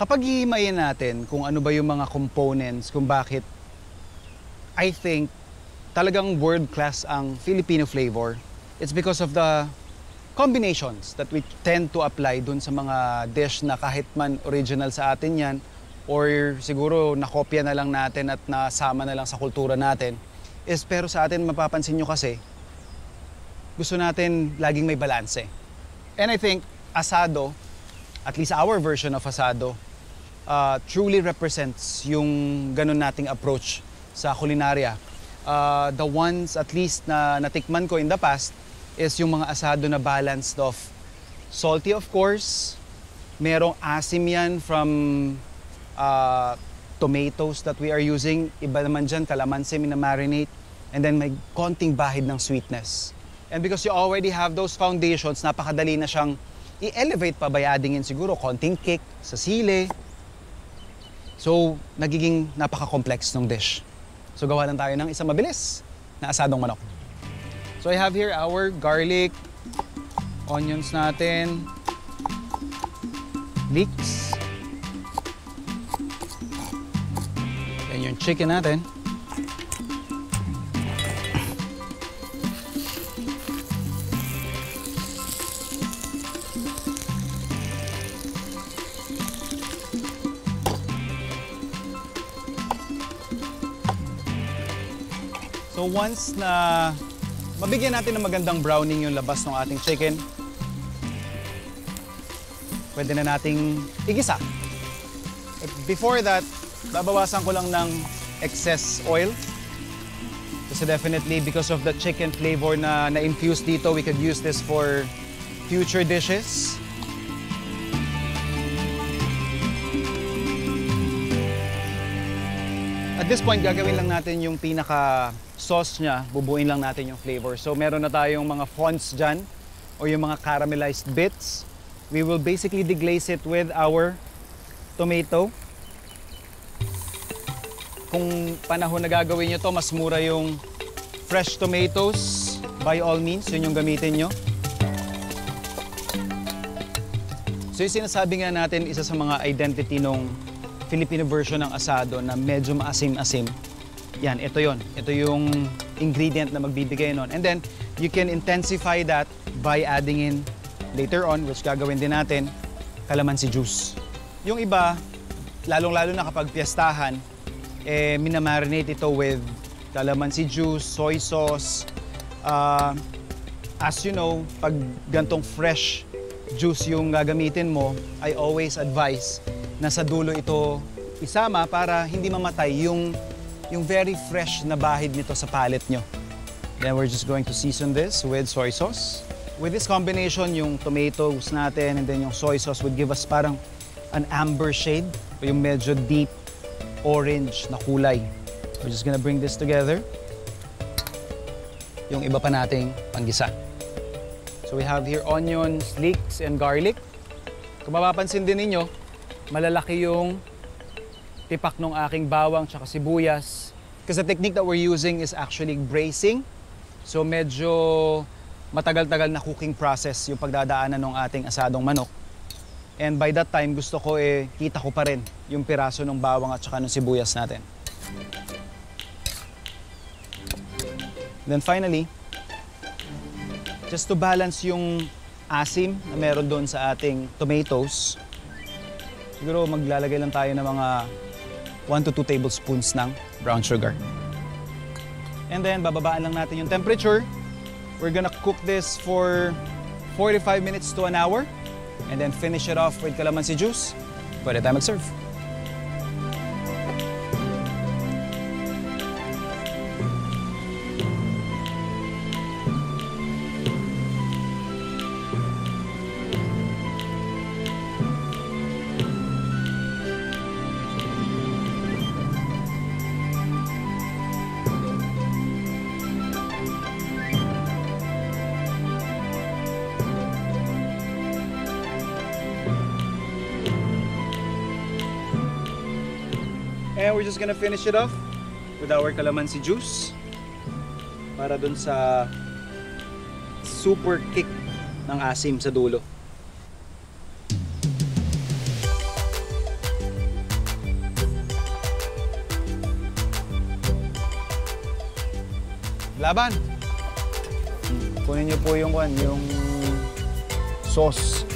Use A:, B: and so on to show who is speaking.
A: Kapag hihimayin natin kung ano ba yung mga components, kung bakit I think talagang world-class ang Filipino flavor, it's because of the combinations that we tend to apply dun sa mga dish na kahit man original sa atin yan or siguro nakopya na lang natin at nasama na lang sa kultura natin. Pero sa atin, mapapansin nyo kasi, gusto natin laging may balanse. And I think asado, at least our version of asado, truly represents yung ganun nating approach sa kulinarya. The ones at least na natikman ko in the past is yung mga asado na balanced of salty of course, merong asim yan from tomatoes that we are using, iba naman dyan, kalamansi, minamarinate, and then may konting bahid ng sweetness. And because you already have those foundations, napakadali na siyang i-elevate pa by adding in siguro konting kick sa sili. So, nagiging napaka-complex ng dish. So, gawa lang tayo ng isang mabilis na asadong manok. So, I have here our garlic, onions natin, leeks, then yung chicken natin. So once na mabigyan natin ng magandang browning yung labas ng ating chicken, pwede na nating igisa. Before that, babawasan ko lang ng excess oil. Kasi definitely because of the chicken flavor na na-infuse dito, we could use this for future dishes. At this point, gagawin lang natin yung pinaka-sauce niya, bubuin lang natin yung flavor. So meron na tayong mga fonts dyan, o yung mga caramelized bits. We will basically deglaze it with our tomato. Kung panahon na gagawin nyo to, mas mura yung fresh tomatoes. By all means, yun yung gamitin nyo. So yung sinasabi nga natin, isa sa mga identity nung Filipino version ng asado na medyo maasim-asim. Yan, ito yon. Ito yung ingredient na magbibigay nun. And then, you can intensify that by adding in later on, which gagawin din natin, calamansi juice. Yung iba, lalong-lalo na kapag piyestahan, minamarinate ito with calamansi juice, soy sauce. As you know, pag gantong fresh juice yung gagamitin mo, I always advise na sa dulo ito isama para hindi mamatay yung very fresh na bahid nito sa palate nyo. Then we're just going to season this with soy sauce. With this combination, yung tomatoes natin and then yung soy sauce would give us parang an amber shade o yung medyo deep orange na kulay. We're just gonna bring this together. Yung iba pa nating panggisa. So we have here onions, leeks, and garlic. Kung mapapansin din ninyo, malalaki yung tipak ng aking bawang tsaka sibuyas. Because the technique that we're using is actually bracing. So medyo matagal-tagal na cooking process yung pagdadaanan ng ating asadong manok. And by that time, gusto ko kita ko pa rin yung piraso ng bawang at tsaka ng sibuyas natin. Then finally, just to balance yung asim na meron doon sa ating tomatoes, siguro maglalagay lang tayo ng mga 1 to 2 tablespoons ng brown sugar. And then, bababaan lang natin yung temperature. We're gonna cook this for 45 minutes to an hour. And then finish it off with calamansi juice. Pwede tayo mag-serve. And we're just gonna finish it off with our calamansi juice para dun sa super kick ng asim sa dulo. Laban. Kunin niyo po yung sauce.